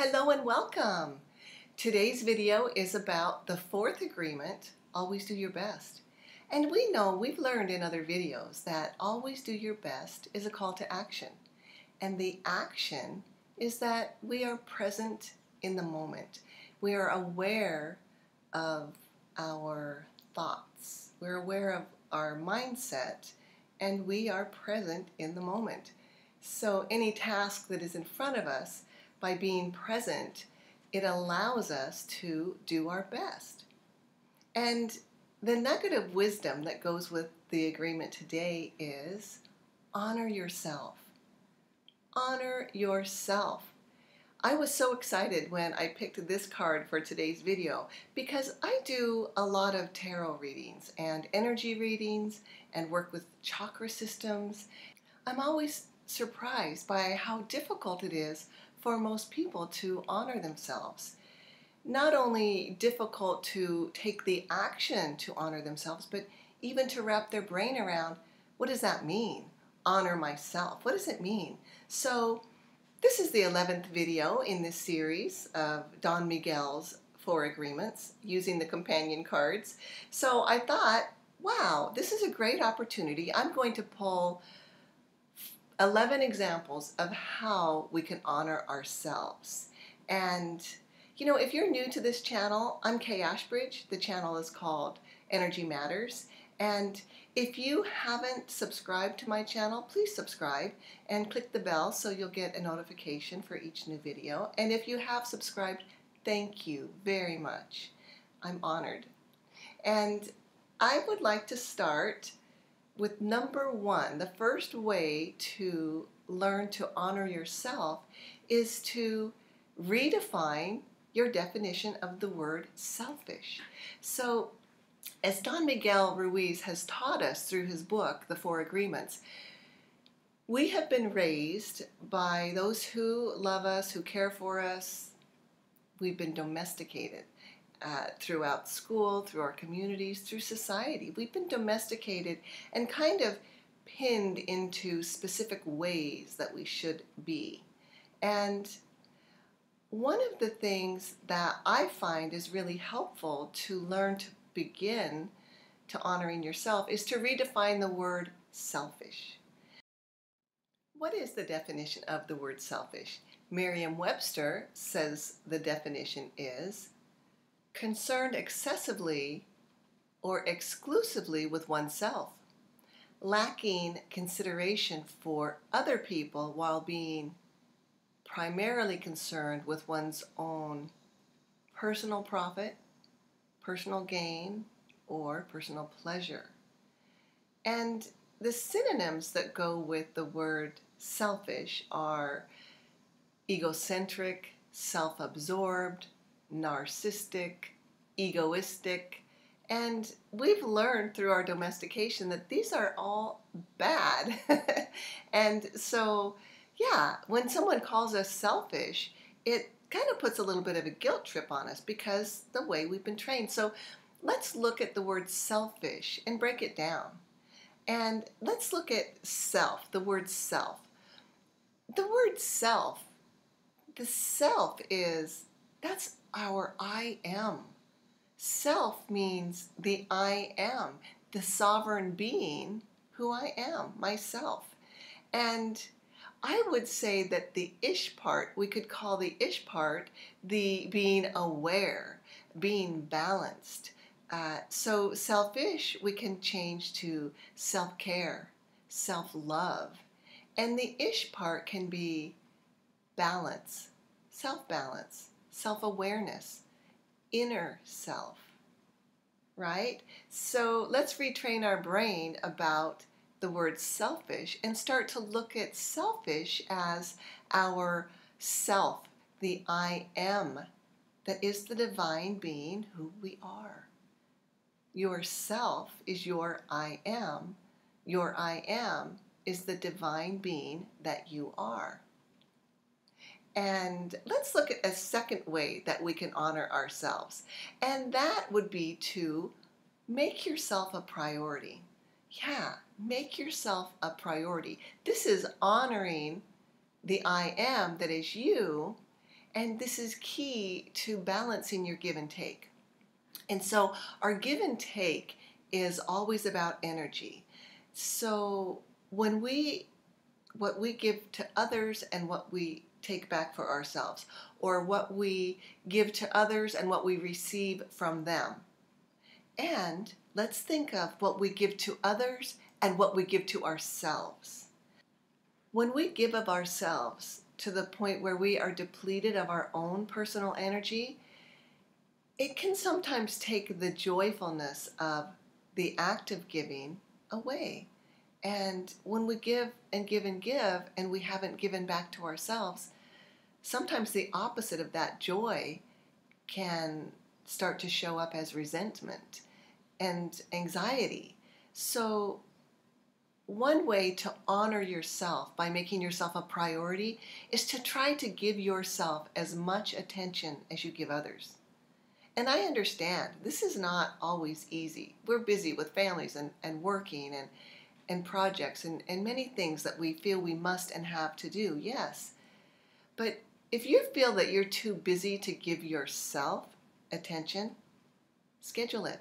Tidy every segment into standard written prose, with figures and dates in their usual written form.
Hello and welcome. Today's video is about the fourth agreement, always do your best. And we know, we've learned in other videos that always do your best is a call to action. And the action is that we are present in the moment. We are aware of our thoughts. We're aware of our mindset, and we are present in the moment. So any task that is in front of us, by being present, it allows us to do our best. And the nugget of wisdom that goes with the agreement today is honor yourself. Honor yourself. I was so excited when I picked this card for today's video because I do a lot of tarot readings and energy readings and work with chakra systems. I'm always surprised by how difficult it is for most people to honor themselves. Not only difficult to take the action to honor themselves, but even to wrap their brain around, what does that mean? Honor myself. What does it mean? So this is the 11th video in this series of Don Miguel's 4 Agreements using the companion cards. So I thought, wow, this is a great opportunity. I'm going to pull 11 examples of how we can honor ourselves. And you know, if you're new to this channel, I'm Kay Ashbridge. The channel is called Energy Matters. And if you haven't subscribed to my channel, please subscribe and click the bell so you'll get a notification for each new video. And if you have subscribed, thank you very much. I'm honored. And I would like to start with number 1. The first way to learn to honor yourself is to redefine your definition of the word selfish. So, as Don Miguel Ruiz has taught us through his book, The 4 Agreements, we have been raised by those who love us, who care for us. We've been domesticated. Throughout school, through our communities, through society. We've been domesticated and kind of pinned into specific ways that we should be. And one of the things that I find is really helpful to learn to begin to honoring yourself is to redefine the word selfish. What is the definition of the word selfish? Merriam-Webster says the definition is concerned excessively or exclusively with oneself, lacking consideration for other people while being primarily concerned with one's own personal profit, personal gain, or personal pleasure. And the synonyms that go with the word selfish are egocentric, self-absorbed, narcissistic, egoistic, and we've learned through our domestication that these are all bad. And so, yeah, when someone calls us selfish, it kind of puts a little bit of a guilt trip on us because the way we've been trained. So let's look at the word selfish and break it down. And let's look at self, the word self. The word self, the self is, that's our I am. Self means the I am, the sovereign being who I am, myself. And I would say that the ish part, we could call the ish part the being aware, being balanced. So selfish we can change to self-care, self-love. And the ish part can be balance, self-balance, self-awareness, inner self, right? So let's retrain our brain about the word selfish and start to look at selfish as our self, the I am, that is the divine being who we are. Your self is your I am. Your I am is the divine being that you are. And let's look at a second way that we can honor ourselves. And that would be to make yourself a priority. Yeah, make yourself a priority. This is honoring the I am that is you And this is key to balancing your give and take. And so our give and take is always about energy. So what we give to others and what we take back for ourselves, or what we give to others and what we receive from them. And let's think of what we give to others and what we give to ourselves. When we give of ourselves to the point where we are depleted of our own personal energy, it can sometimes take the joyfulness of the act of giving away. And when we give and give and give and we haven't given back to ourselves, sometimes the opposite of that joy can start to show up as resentment and anxiety. So one way to honor yourself by making yourself a priority is to try to give yourself as much attention as you give others. And I understand this is not always easy. We're busy with families and working and projects and many things that we feel we must and have to do, yes. But if you feel that you're too busy to give yourself attention, schedule it.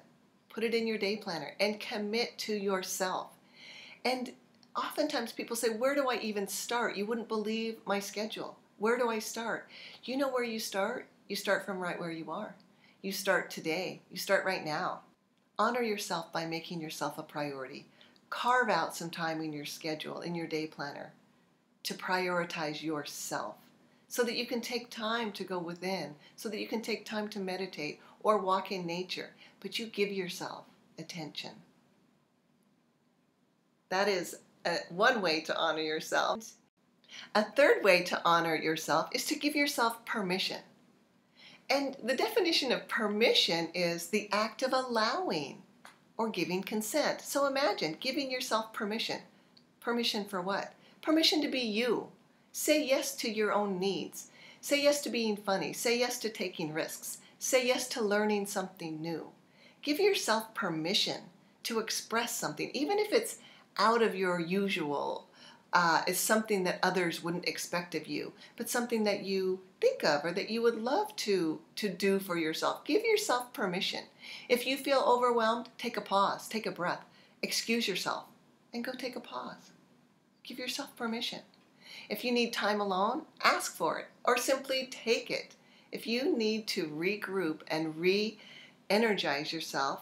Put it in your day planner and commit to yourself. And oftentimes people say, where do I even start? You wouldn't believe my schedule. Where do I start? You know where you start? You start from right where you are. You start today. You start right now. Honor yourself by making yourself a priority. Carve out some time in your schedule, in your day planner, to prioritize yourself so that you can take time to go within, so that you can take time to meditate or walk in nature, but you give yourself attention. That is one way to honor yourself. A third way to honor yourself is to give yourself permission. And the definition of permission is the act of allowing or giving consent. So imagine giving yourself permission. Permission for what? Permission to be you. Say yes to your own needs. Say yes to being funny. Say yes to taking risks. Say yes to learning something new. Give yourself permission to express something, even if it's out of your usual. It's something that others wouldn't expect of you, but something that you think of or that you would love to do for yourself. Give yourself permission. If you feel overwhelmed, take a pause, take a breath, excuse yourself, and go take a pause. Give yourself permission. If you need time alone, ask for it, or simply take it. If you need to regroup and re-energize yourself,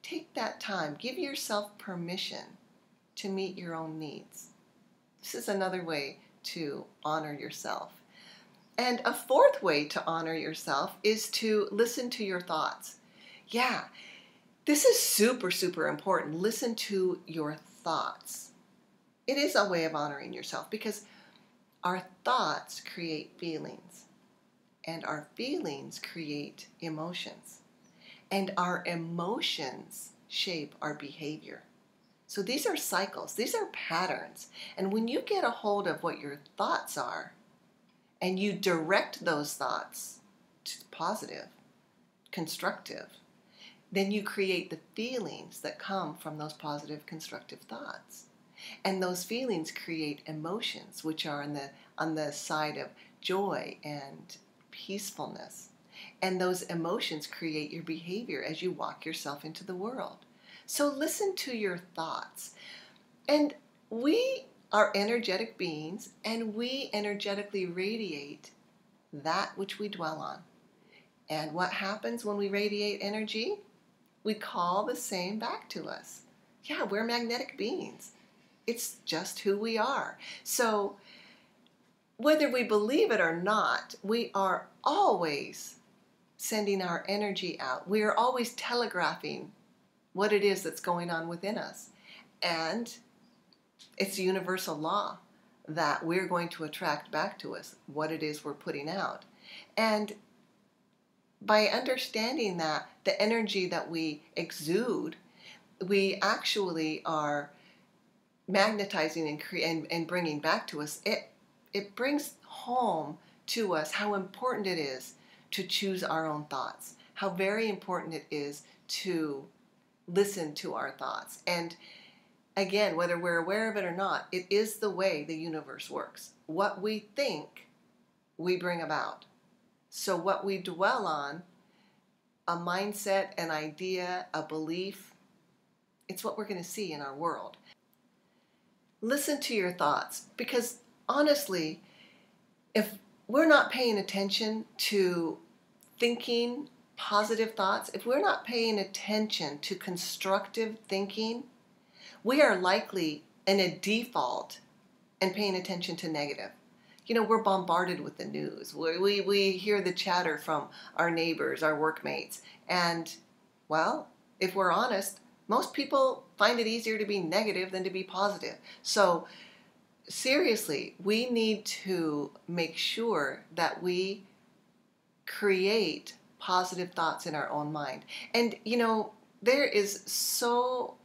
take that time. Give yourself permission to meet your own needs. This is another way to honor yourself. And a fourth way to honor yourself is to listen to your thoughts. Yeah, this is super, super important. Listen to your thoughts. It is a way of honoring yourself because our thoughts create feelings, and our feelings create emotions, and our emotions shape our behavior. So these are cycles, these are patterns. And when you get a hold of what your thoughts are and you direct those thoughts to positive, constructive, then you create the feelings that come from those positive, constructive thoughts. And those feelings create emotions, which are on the side of joy and peacefulness. And those emotions create your behavior as you walk yourself into the world. So listen to your thoughts. And we are energetic beings, and we energetically radiate that which we dwell on. And what happens when we radiate energy? We call the same back to us. Yeah, we're magnetic beings. It's just who we are. So whether we believe it or not, we are always sending our energy out. We are always telegraphing what it is that's going on within us. And it's a universal law that we're going to attract back to us what it is we're putting out. And by understanding that the energy that we exude, we actually are magnetizing and bringing back to us. It brings home to us how important it is to choose our own thoughts, how very important it is to listen to our thoughts. And again, whether we're aware of it or not, it is the way the universe works. What we think, we bring about. So what we dwell on, a mindset, an idea, a belief, it's what we're going to see in our world. Listen to your thoughts, because honestly, if we're not paying attention to thinking positive thoughts, if we're not paying attention to constructive thinking, we are likely in a default and paying attention to negative. You know, we're bombarded with the news. We hear the chatter from our neighbors, our workmates. And, well, if we're honest, most people find it easier to be negative than to be positive. So, seriously, we need to make sure that we create positive thoughts in our own mind. And, you know, there is so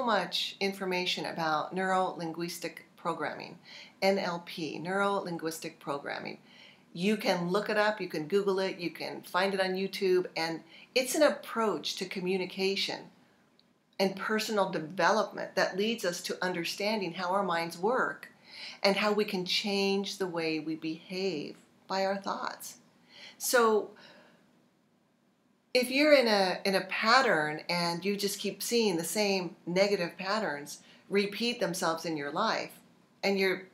much information about neuro-linguistic programming, NLP, neuro-linguistic programming. You can look it up, you can Google it, you can find it on YouTube, and it's an approach to communication and personal development that leads us to understanding how our minds work and how we can change the way we behave by our thoughts. So if you're in a pattern and you just keep seeing the same negative patterns repeat themselves in your life, and you're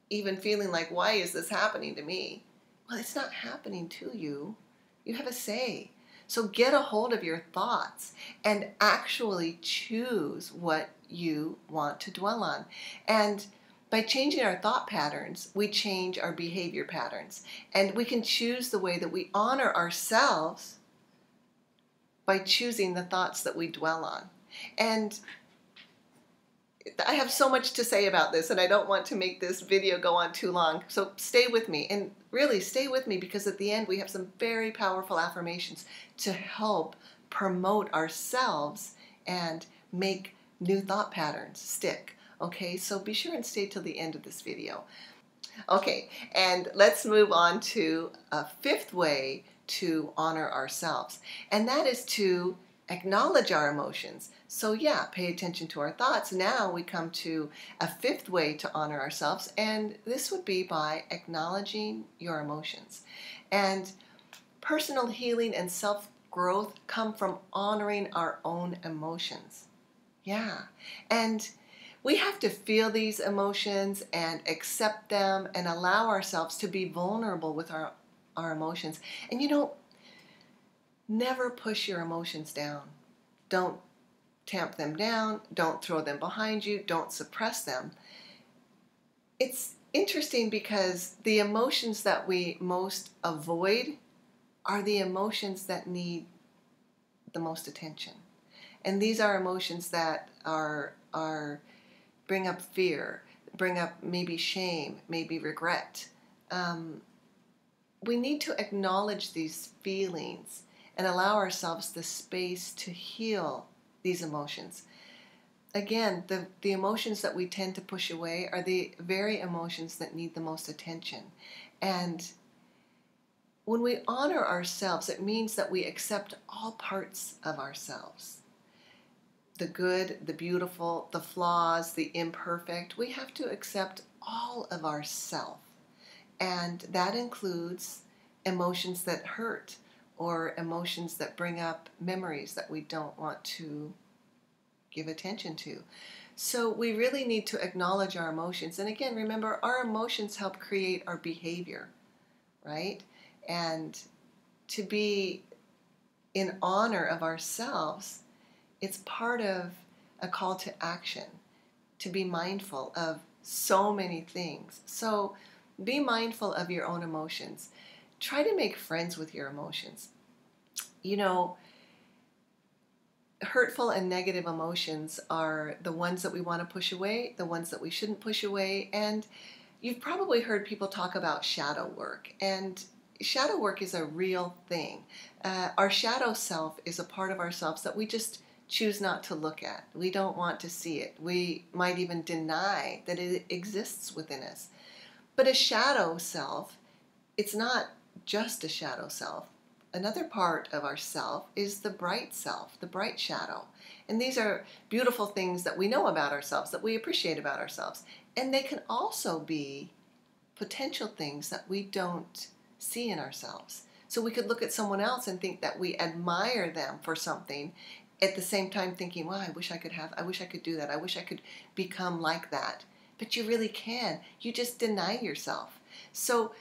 even feeling like, why is this happening to me? Well, it's not happening to you. You have a say. So get a hold of your thoughts and actually choose what you want to dwell on. And by changing our thought patterns, we change our behavior patterns. And we can choose the way that we honor ourselves by choosing the thoughts that we dwell on. And I have so much to say about this, and I don't want to make this video go on too long. So stay with me, and really stay with me, because at the end we have some very powerful affirmations to help promote ourselves and make new thought patterns stick. Okay, so be sure and stay till the end of this video. Okay, and let's move on to a fifth way to honor ourselves, and that is to acknowledge our emotions. So yeah, pay attention to our thoughts. Now we come to a fifth way to honor ourselves, and this would be by acknowledging your emotions. And personal healing and self-growth come from honoring our own emotions. Yeah, and we have to feel these emotions and accept them and allow ourselves to be vulnerable with our emotions. And you know, never push your emotions down. Don't tamp them down. Don't throw them behind you. Don't suppress them. It's interesting because the emotions that we most avoid are the emotions that need the most attention. And these are emotions that bring up fear, bring up maybe shame, maybe regret. We need to acknowledge these feelings and allow ourselves the space to heal these emotions. Again, the emotions that we tend to push away are the very emotions that need the most attention. And when we honor ourselves, it means that we accept all parts of ourselves. The good, the beautiful, the flaws, the imperfect. We have to accept all of ourself. And that includes emotions that hurt, or emotions that bring up memories that we don't want to give attention to. So we really need to acknowledge our emotions. And again, remember, our emotions help create our behavior, right? And to be in honor of ourselves, it's part of a call to action, to be mindful of so many things. So be mindful of your own emotions. Try to make friends with your emotions. You know, hurtful and negative emotions are the ones that we want to push away, the ones that we shouldn't push away. And you've probably heard people talk about shadow work. And shadow work is a real thing. Our shadow self is a part of ourselves that we just choose not to look at. We don't want to see it. We might even deny that it exists within us. But a shadow self, it's not just a shadow self. Another part of our self is the bright self, the bright shadow. And these are beautiful things that we know about ourselves, that we appreciate about ourselves. And they can also be potential things that we don't see in ourselves. So we could look at someone else and think that we admire them for something, at the same time thinking, wow, I wish I could do that. I wish I could become like that. But you really can. You just deny yourself. So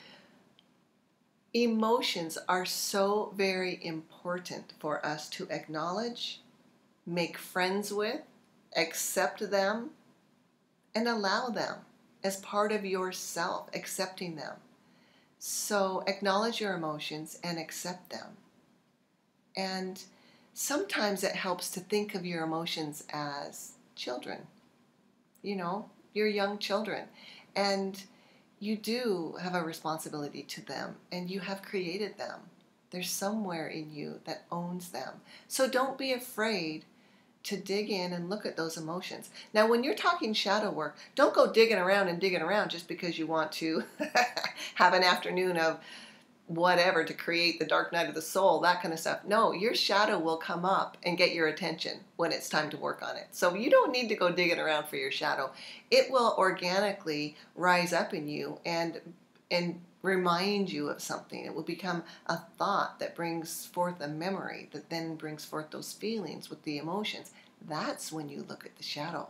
emotions are so very important for us to acknowledge, make friends with, accept them, and allow them as part of yourself, accepting them. So acknowledge your emotions and accept them. And sometimes it helps to think of your emotions as children. You know, you're young children, and you do have a responsibility to them, and you have created them. There's somewhere in you that owns them. So don't be afraid to dig in and look at those emotions. Now, when you're talking shadow work, don't go digging around just because you want to have an afternoon of whatever to create the dark night of the soul, that kind of stuff. No, your shadow will come up and get your attention when it's time to work on it. So you don't need to go digging around for your shadow. It will organically rise up in you and remind you of something. It will become a thought that brings forth a memory that then brings forth those feelings with the emotions. That's when you look at the shadow,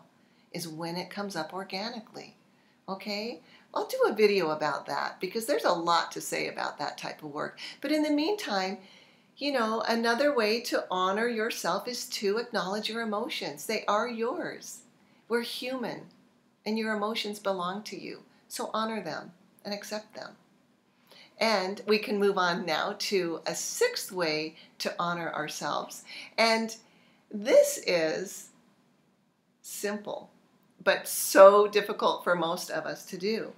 is when it comes up organically. Okay? I'll do a video about that because there's a lot to say about that type of work. But in the meantime, you know, another way to honor yourself is to acknowledge your emotions. They are yours. We're human, and your emotions belong to you. So honor them and accept them. And we can move on now to a sixth way to honor ourselves. And this is simple, but so difficult for most of us to do.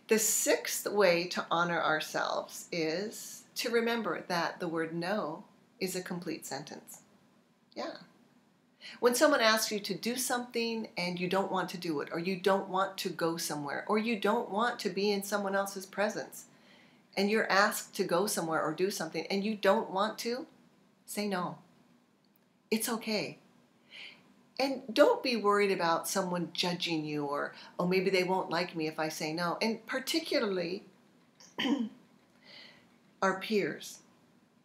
The sixth way to honor ourselves is to remember that the word no is a complete sentence. Yeah. When someone asks you to do something and you don't want to do it, or you don't want to go somewhere, or you don't want to be in someone else's presence, and you're asked to go somewhere or do something and you don't want to, say no. It's okay. And don't be worried about someone judging you or, oh, maybe they won't like me if I say no. And particularly our peers,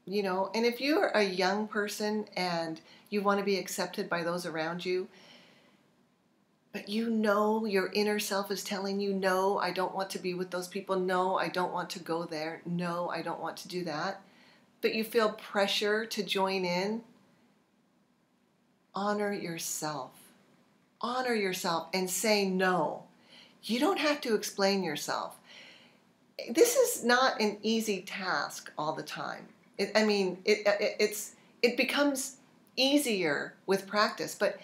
you know. And if you're a young person and you want to be accepted by those around you, but you know your inner self is telling you, no, I don't want to be with those people. No, I don't want to go there. No, I don't want to do that. But you feel pressure to join in. Honor yourself. Honor yourself and say no. You don't have to explain yourself. This is not an easy task all the time. It becomes easier with practice, but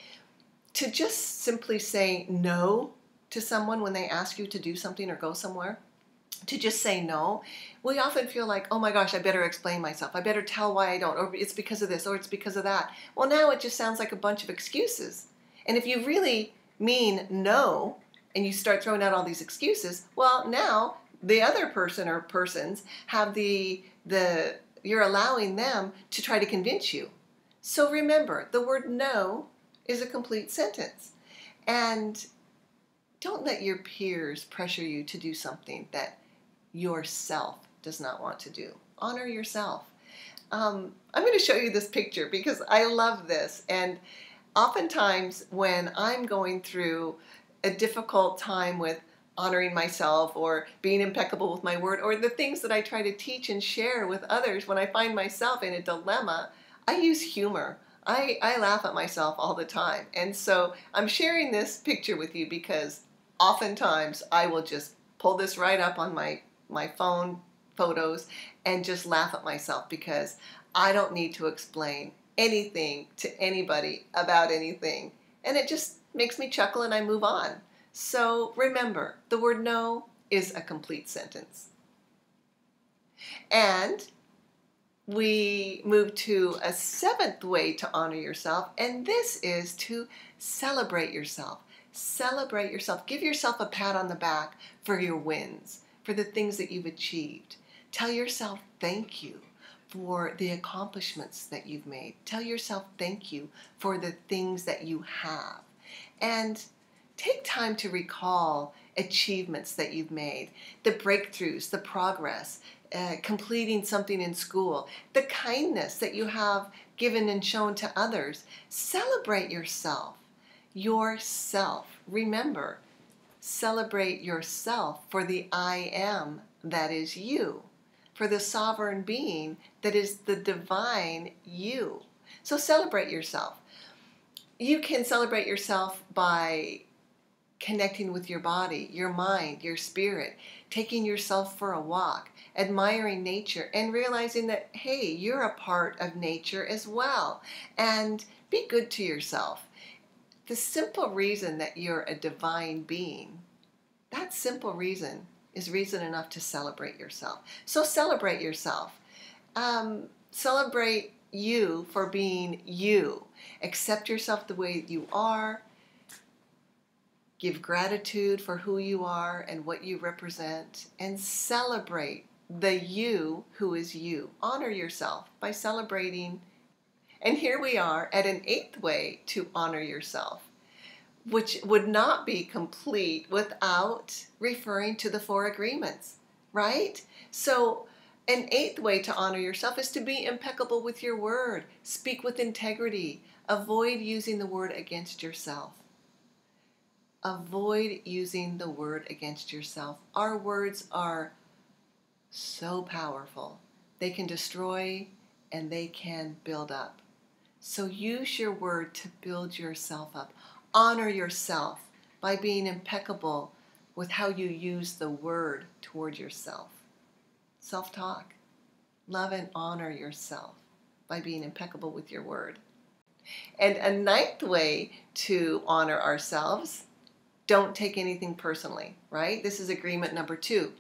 to just simply say no to someone when they ask you to do something or go somewhere, to just say no, we often feel like, oh my gosh, I better explain myself. I better tell why I don't, or it's because of this, or it's because of that. Well, now it just sounds like a bunch of excuses. And if you really mean no, and you start throwing out all these excuses, well, now the other person or persons have you're allowing them to try to convince you. So remember, the word no is a complete sentence. And don't let your peers pressure you to do something that yourself does not want to do. Honor yourself. I'm going to show you this picture because I love this. And oftentimes when I'm going through a difficult time with honoring myself or being impeccable with my word, or the things that I try to teach and share with others, when I find myself in a dilemma, I use humor. I laugh at myself all the time. And so I'm sharing this picture with you because oftentimes I will just pull this right up on my phone photos and just laugh at myself because I don't need to explain anything to anybody about anything. And it just makes me chuckle and I move on. So remember, the word no is a complete sentence. And we move to a seventh way to honor yourself, and this is to celebrate yourself. Celebrate yourself. Give yourself a pat on the back for your wins, for the things that you've achieved. Tell yourself thank you for the accomplishments that you've made. Tell yourself thank you for the things that you have. And take time to recall achievements that you've made, the breakthroughs, the progress. completing something in school, the kindness that you have given and shown to others. Celebrate yourself. Yourself. Remember, celebrate yourself for the I am that is you, for the sovereign being that is the divine you. So celebrate yourself. You can celebrate yourself by connecting with your body, your mind, your spirit, taking yourself for a walk, admiring nature, and realizing that, hey, you're a part of nature as well. And be good to yourself. The simple reason that you're a divine being, that simple reason is reason enough to celebrate yourself. So celebrate yourself. Celebrate you for being you. Accept yourself the way you are. Give gratitude for who you are and what you represent, and celebrate the you who is you. Honor yourself by celebrating. And here we are at an 8th way to honor yourself, which would not be complete without referring to the 4 agreements, right? So an 8th way to honor yourself is to be impeccable with your word. Speak with integrity. Avoid using the word against yourself. Avoid using the word against yourself. Our words are so powerful. They can destroy and they can build up. So use your word to build yourself up. Honor yourself by being impeccable with how you use the word toward yourself. Self-talk. Love and honor yourself by being impeccable with your word. And a 9th way to honor ourselves, don't take anything personally, right? This is agreement number 2.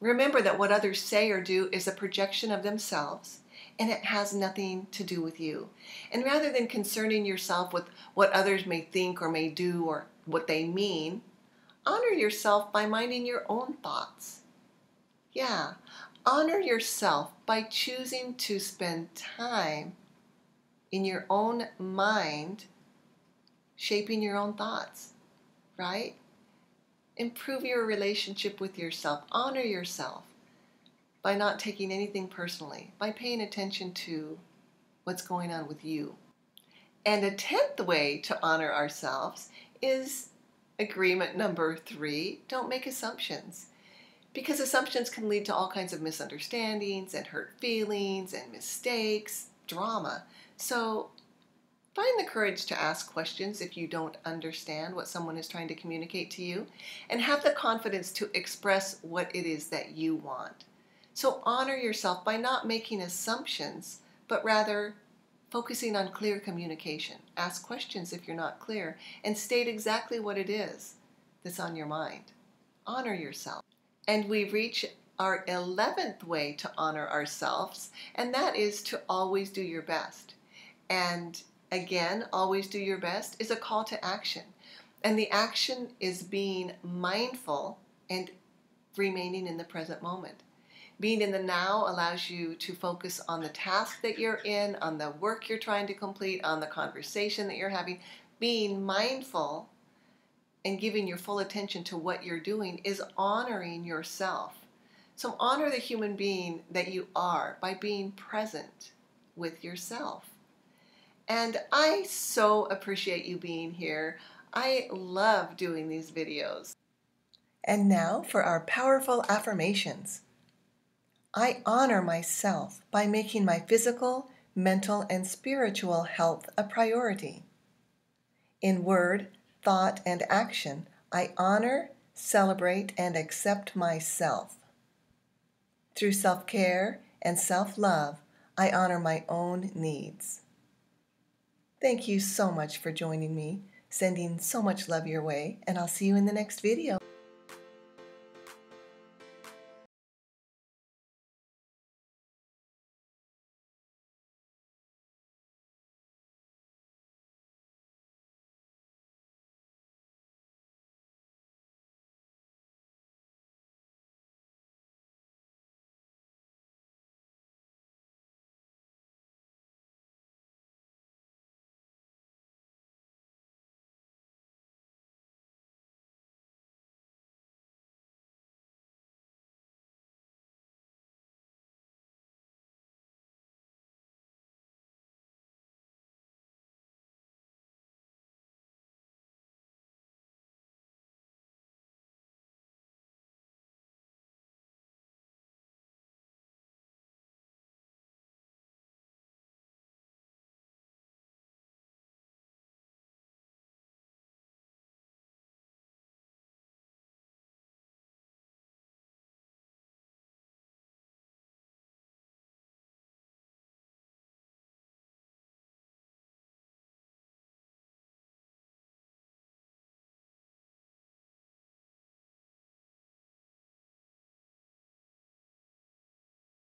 Remember that what others say or do is a projection of themselves, and it has nothing to do with you. And rather than concerning yourself with what others may think or may do or what they mean, honor yourself by minding your own thoughts. Yeah, honor yourself by choosing to spend time in your own mind, shaping your own thoughts, right? Improve your relationship with yourself. Honor yourself by not taking anything personally, by paying attention to what's going on with you. And a 10th way to honor ourselves is agreement number 3, don't make assumptions. Because assumptions can lead to all kinds of misunderstandings and hurt feelings and mistakes, drama. So find the courage to ask questions if you don't understand what someone is trying to communicate to you, and have the confidence to express what it is that you want. So honor yourself by not making assumptions, but rather focusing on clear communication. Ask questions if you're not clear, and state exactly what it is that's on your mind. Honor yourself. And we reach our 11th way to honor ourselves, and that is to always do your best. And again, always do your best is a call to action. And the action is being mindful and remaining in the present moment. Being in the now allows you to focus on the task that you're in, on the work you're trying to complete, on the conversation that you're having. Being mindful and giving your full attention to what you're doing is honoring yourself. So honor the human being that you are by being present with yourself. And I so appreciate you being here. I love doing these videos. And now for our powerful affirmations. I honor myself by making my physical, mental, and spiritual health a priority. In word, thought, and action, I honor, celebrate, and accept myself. Through self-care and self-love, I honor my own needs. Thank you so much for joining me, sending so much love your way, and I'll see you in the next video.